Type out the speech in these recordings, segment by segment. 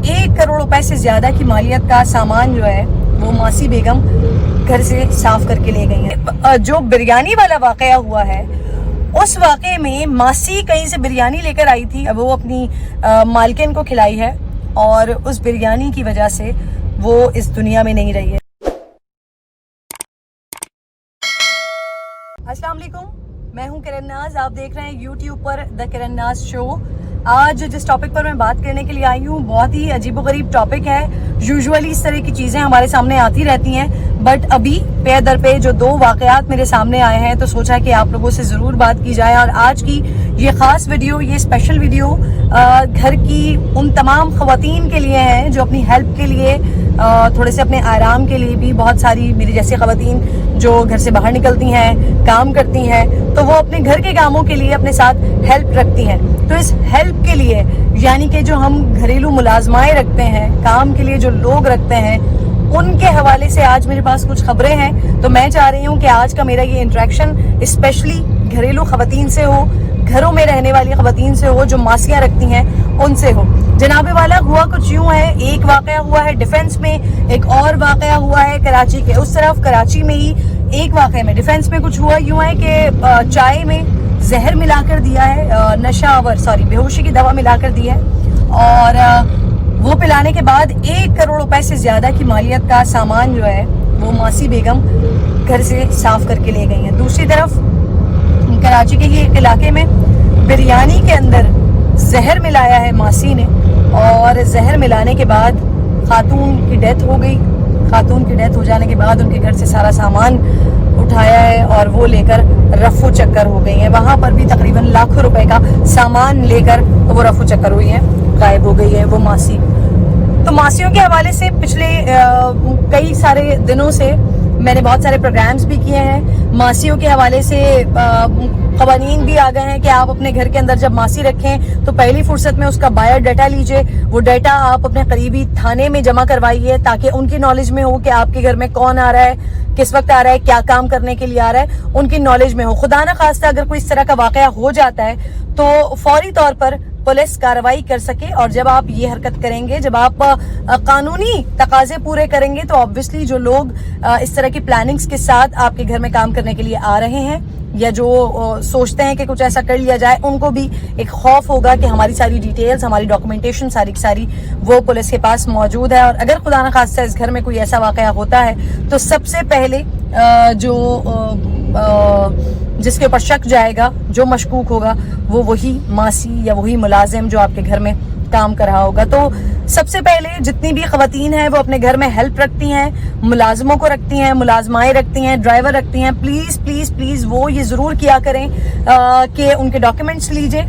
1 करोड़ रुपए से ज्यादा की मालियत का सामान जो है वो मासी बेगम घर से साफ करके ले गई हैं। जो बिरयानी वाला वाकया हुआ है, उस वाकये में मासी कहीं से बिरयानी लेकर आई थी, वो अपनी मालकिन को खिलाई है और उस बिरयानी की वजह से वो इस दुनिया में नहीं रही है। अस्सलाम वालेकुम, मैं हूं किरण नाज, आप देख रहे हैं यूट्यूब पर द किरण नाज शो। आज जिस टॉपिक पर मैं बात करने के लिए आई हूँ बहुत ही अजीबोगरीब टॉपिक है। यूजुअली इस तरह की चीज़ें हमारे सामने आती रहती हैं, बट अभी पे दर पे जो 2 वाकयात मेरे सामने आए हैं तो सोचा कि आप लोगों से ज़रूर बात की जाए। और आज की ये ख़ास वीडियो, ये स्पेशल वीडियो घर की उन तमाम ख़वातीन के लिए है जो अपनी हेल्प के लिए, थोड़े से अपने आराम के लिए भी, बहुत सारी मेरी जैसी ख़वातीन जो घर से बाहर निकलती हैं, काम करती हैं, तो वो अपने घर के कामों के लिए अपने साथ हेल्प रखती हैं। तो इस हेल्प के लिए, यानी कि जो हम घरेलू मुलाजमाएं रखते हैं, काम के लिए जो लोग रखते हैं, उनके हवाले से आज मेरे पास कुछ खबरें हैं। तो मैं चाह रही हूँ कि आज का मेरा ये इंटरेक्शन स्पेशली घरेलू ख़वातीन से हो, घरों में रहने वाली ख़वातीन से हो, जो मासियाँ रखती हैं उनसे हो। जनाबे वाला हुआ कुछ यूँ है, एक वाकया हुआ है डिफेंस में, एक और वाकया हुआ है कराची के उस तरफ। कराची में ही एक वाकये में, डिफेंस में कुछ हुआ यूँ है कि चाय में जहर मिलाकर दिया है, बेहोशी की दवा मिलाकर दी है, और वो पिलाने के बाद 1 करोड़ रुपए से ज्यादा की मालियत का सामान जो है वो मासी बेगम घर से साफ करके ले गई हैं। दूसरी तरफ कराची के ही एक इलाके में बिरयानी के अंदर जहर मिलाया है मासी ने, और जहर मिलाने के बाद खातून की डेथ हो गई। खातून की डेथ हो जाने के बाद उनके घर से सारा सामान उठाया है और वो लेकर रफू चक्कर हो गई हैं। वहाँ पर भी तकरीबन लाखों रुपए का सामान लेकर वो रफू चक्कर हुई हैं, गायब हो गई है वो मासी। तो मासियों के हवाले से पिछले कई सारे दिनों से मैंने बहुत सारे प्रोग्राम्स भी किए हैं। मासियों के हवाले से क़वानीन भी आ गए हैं कि आप अपने घर के अंदर जब मासी रखें तो पहली फुर्सत में उसका बायोडाटा लीजिए। वो डाटा आप अपने करीबी थाने में जमा करवाइए ताकि उनकी नॉलेज में हो कि आपके घर में कौन आ रहा है, किस वक्त आ रहा है, क्या काम करने के लिए आ रहा है, उनकी नॉलेज में हो। खुदा न खास्ता अगर कोई इस तरह का वाकया हो जाता है तो फौरी तौर पर पुलिस कार्रवाई कर सके। और जब आप ये हरकत करेंगे, जब आप कानूनी तकाजे पूरे करेंगे, तो ऑब्वियसली जो लोग इस तरह की प्लानिंग्स के साथ आपके घर में काम करने के लिए आ रहे हैं, या जो सोचते हैं कि कुछ ऐसा कर लिया जाए, उनको भी एक खौफ होगा कि हमारी सारी डिटेल्स, हमारी डॉक्यूमेंटेशन सारी की सारी वो पुलिस के पास मौजूद है। और अगर खुदा न खास्ता इस घर में कोई ऐसा वाकया होता है तो सबसे पहले जिसके ऊपर शक जाएगा, जो मशकूक होगा, वो वही मासी या वही मुलाजिम जो आपके घर में काम कर रहा होगा। तो सबसे पहले जितनी भी ख़वातीन हैं वो अपने घर में हेल्प रखती हैं, मुलाजमों को रखती हैं, मुलाजमाएं रखती हैं, ड्राइवर रखती हैं, प्लीज़ प्लीज़ प्लीज़ वो ये ज़रूर किया करें कि उनके डॉक्यूमेंट्स लीजिए,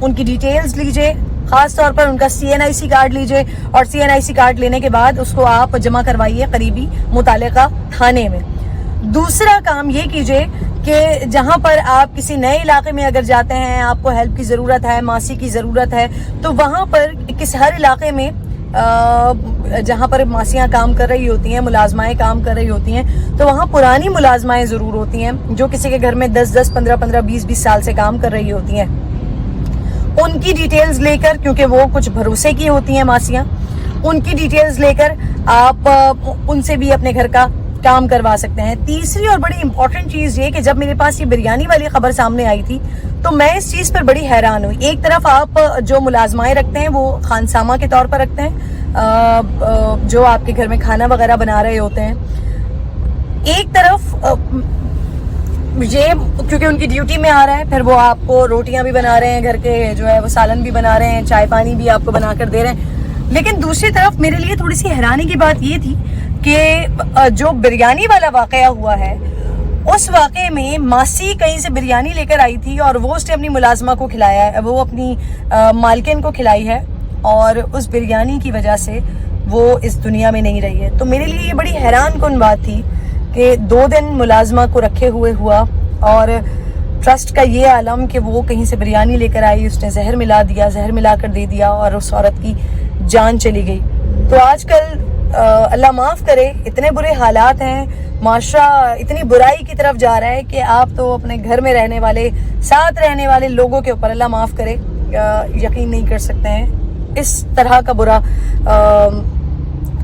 उनकी डिटेल्स लीजिए, ख़ास तौर पर उनका CNIC कार्ड लीजिए, और CNIC कार्ड लेने के बाद उसको आप जमा करवाइए करीबी मुतालिका थाने में। दूसरा काम ये कीजिए कि जहाँ पर आप किसी नए इलाके में अगर जाते हैं, आपको हेल्प की ज़रूरत है, मासी की ज़रूरत है, तो वहाँ पर हर इलाके में जहाँ पर मासियाँ काम कर रही होती हैं, मुलाजमाएँ काम कर रही होती हैं, तो वहाँ पुरानी मुलाजमाएँ ज़रूर होती हैं जो किसी के घर में 10-10, 15-15, 20-20 साल से काम कर रही होती हैं। उनकी डिटेल्स लेकर, क्योंकि वो कुछ भरोसे की होती हैं मासियाँ, उनकी डिटेल्स लेकर आप उनसे भी अपने घर का काम करवा सकते हैं। तीसरी और बड़ी इंपॉर्टेंट चीज़ ये कि जब मेरे पास ये बिरयानी वाली खबर सामने आई थी तो मैं इस चीज़ पर बड़ी हैरान हुई। एक तरफ आप जो मुलाजमाएं रखते हैं वो खानसामा के तौर पर रखते हैं, जो आपके घर में खाना वगैरह बना रहे होते हैं। एक तरफ ये क्योंकि उनकी ड्यूटी में आ रहा है, फिर वो आपको रोटियां भी बना रहे हैं, घर के जो है वो सालन भी बना रहे हैं, चाय पानी भी आपको बना कर दे रहे हैं। लेकिन दूसरी तरफ मेरे लिए थोड़ी सी हैरानी की बात ये थी कि जो बिरयानी वाला वाकया हुआ है, उस वाकये में मासी कहीं से बिरयानी लेकर आई थी और वो उसने अपनी मुलाजमा को खिलाया है, वो अपनी मालकिन को खिलाई है, और उस बिरयानी की वजह से वो इस दुनिया में नहीं रही है। तो मेरे लिए ये बड़ी हैरान कुन बात थी कि 2 दिन मुलाजमा को रखे हुए हुआ और ट्रस्ट का ये आलम कि वो कहीं से बिरयानी लेकर आई, उसने जहर मिला दिया, जहर मिला कर दे दिया और उस औरत की जान चली गई। तो आजकल अल्लाह माफ़ करे, इतने बुरे हालात हैं, माशरा इतनी बुराई की तरफ जा रहा है कि आप तो अपने घर में रहने वाले, साथ रहने वाले लोगों के ऊपर, अल्लाह माफ़ करे, यकीन नहीं कर सकते हैं اس طرح کا برا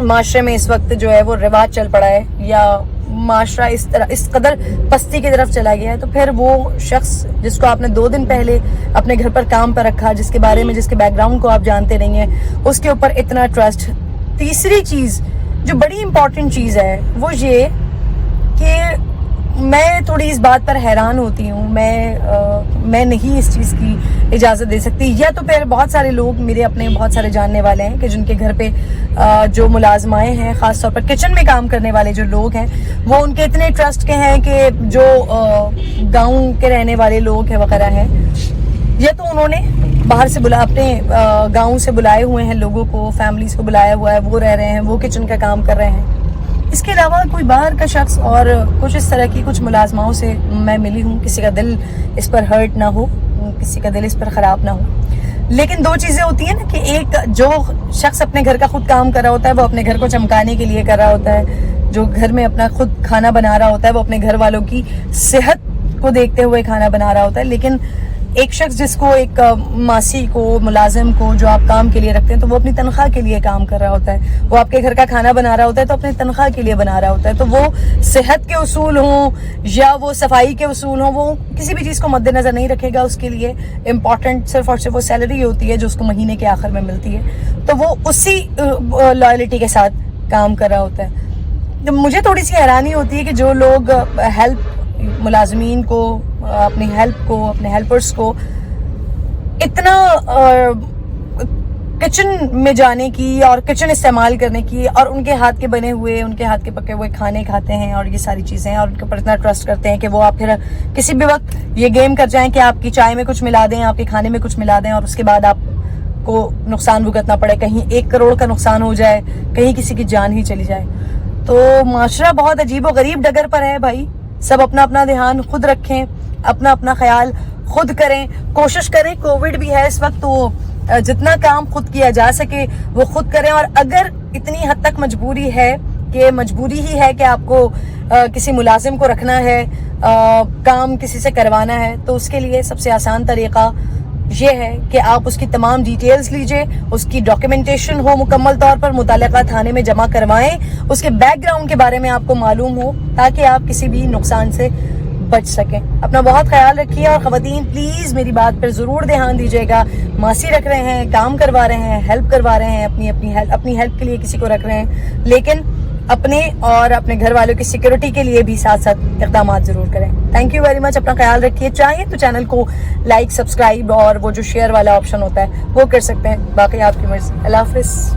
معاشرے میں اس وقت جو ہے وہ رواج چل پڑا ہے یا معاشرہ اس قدر پستی کی طرف چلا گیا ہے، تو پھر وہ شخص جس کو آپ نے 2 دن پہلے اپنے گھر پر کام پر رکھا، جس کے بارے میں جس کے بیک گراؤنڈ کو آپ جانتے نہیں ہیں، اس کے اوپر اتنا ٹرسٹ. تیسری چیز جو بڑی امپورٹنٹ چیز ہے وہ یہ کہ میں تھوڑی اس بات پر حیران ہوتی ہوں، میں نہیں اس چیز کی اجازت دے سکتی، یا تو پھر بہت سارے لوگ میرے اپنے بہت سارے جاننے والے ہیں کہ جن کے گھر پہ جو ملازمائیں ہیں، خاص طور پر کچن میں کام کرنے والے جو لوگ ہیں، وہ ان کے اتنے ٹرسٹ کے ہیں کہ جو گاؤں کے رہنے والے لوگ ہیں وغیرہ ہیں، یا تو انہوں نے باہر سے اپنے گاؤں سے بلائے ہوئے ہیں لوگوں کو، فیملیز کو بلایا ہوا ہے، وہ رہ رہے ہیں، وہ کچن کا کام کر رہے ہیں. اس کے علاوہ کوئی باہر کا شخص اور کچھ اس طرح کی کچھ ملازماؤں سے میں ملی ہوں، کسی کا دل اس پر ہرٹ نہ ہو، کسی کا دل اس پر خراب نہ ہو. لیکن 2 چیزیں ہوتی ہیں نا کہ ایک جو شخص اپنے گھر کا خود کام کر رہا ہوتا ہے وہ اپنے گھر کو چمکانے کے لیے کر رہا ہوتا ہے، جو گھر میں اپنا خود کھانا بنا رہا ہوتا ہے وہ اپنے گھر والوں کی صحت کو دیکھتے ہوئے کھانا بنا رہا ہوتا ہے. لیکن ایک شخص جس کو ایک ماسی کو، ملازم کو جو آپ کام کے لیے رکھتے ہیں، تو وہ اپنی تنخواہ کے لیے کام کر رہا ہوتا ہے، وہ آپ کے گھر کا کھانا بنا رہا ہوتا ہے تو اپنی تنخواہ کے لیے بنا رہا ہوتا ہے. تو وہ صحت کے اصول ہوں یا وہ صفائی کے اصول ہوں، وہ کسی بھی چیز کو مد نظر نہیں رکھے گا. اس کے لیے امپورٹنٹ صرف اور صرف وہ سیلری ہوتی ہے جو اس کو مہینے کے آخر میں ملتی ہے، تو وہ اسی لائلٹی کے ساتھ کام کر رہا ہوتا ہے. مجھے تھوڑی سی حیرانی ہوتی ہے کہ جو لوگ ہیلپ ملازمین کو، اپنی ہیلپ کو، اپنے ہیلپرز کو اتنا کچن میں جانے کی اور کچن استعمال کرنے کی اور ان کے ہاتھ کے بنے ہوئے، ان کے ہاتھ کے پکے ہوئے کھانے کھاتے ہیں اور یہ ساری چیزیں ہیں، اور ان کے اوپر اتنا ٹرسٹ کرتے ہیں کہ وہ آپ پھر کسی بھی وقت یہ گیم کر جائیں کہ آپ کی چائے میں کچھ ملا دیں، آپ کے کھانے میں کچھ ملا دیں، اور اس کے بعد آپ کو نقصان بھگتنا پڑے، کہیں 1 کروڑ کا نقصان ہو جائے، کہیں کسی کی جان ہی چلی جائے. تو معاشرہ بہت عجیب و غریب ڈگر پر ہے بھائی. سب اپنا اپنا دھیان خود رکھیں، اپنا اپنا خیال خود کریں، کوشش کریں. کووڈ بھی ہے اس وقت، تو جتنا کام خود کیا جا سکے وہ خود کریں. اور اگر اتنی حد تک مجبوری ہے کہ مجبوری ہی ہے کہ آپ کو کسی ملازم کو رکھنا ہے، کام کسی سے کروانا ہے، تو اس کے لیے سب سے آسان طریقہ یہ ہے کہ آپ اس کی تمام ڈیٹیلز لیجئے، اس کی ڈاکیومنٹیشن ہو مکمل طور پر، متعلقہ تھانے میں جمع کروائیں، اس کے بیک گراؤنڈ کے بارے میں آپ کو معلوم ہو تاکہ آپ کسی بھی نقصان سے بچ سکیں. اپنا بہت خیال رکھیے، اور خواتین پلیز میری بات پر ضرور دھیان دیجیے گا. ماسی رکھ رہے ہیں، کام کروا رہے ہیں، ہیلپ کروا رہے ہیں، اپنی ہیلپ کے لیے کسی کو رکھ رہے ہیں، لیکن اپنے اور اپنے گھر والوں کی سیکیورٹی کے لیے بھی ساتھ ساتھ اقدامات ضرور کریں. Thank you very much. اپنا خیال رکھیے. چاہیے تو چینل کو لائک، سبسکرائب اور وہ جو شیئر والا آپشن ہوتا ہے وہ کر سکتے ہیں. باقی آپ کی مرضی. اللہ حافظ.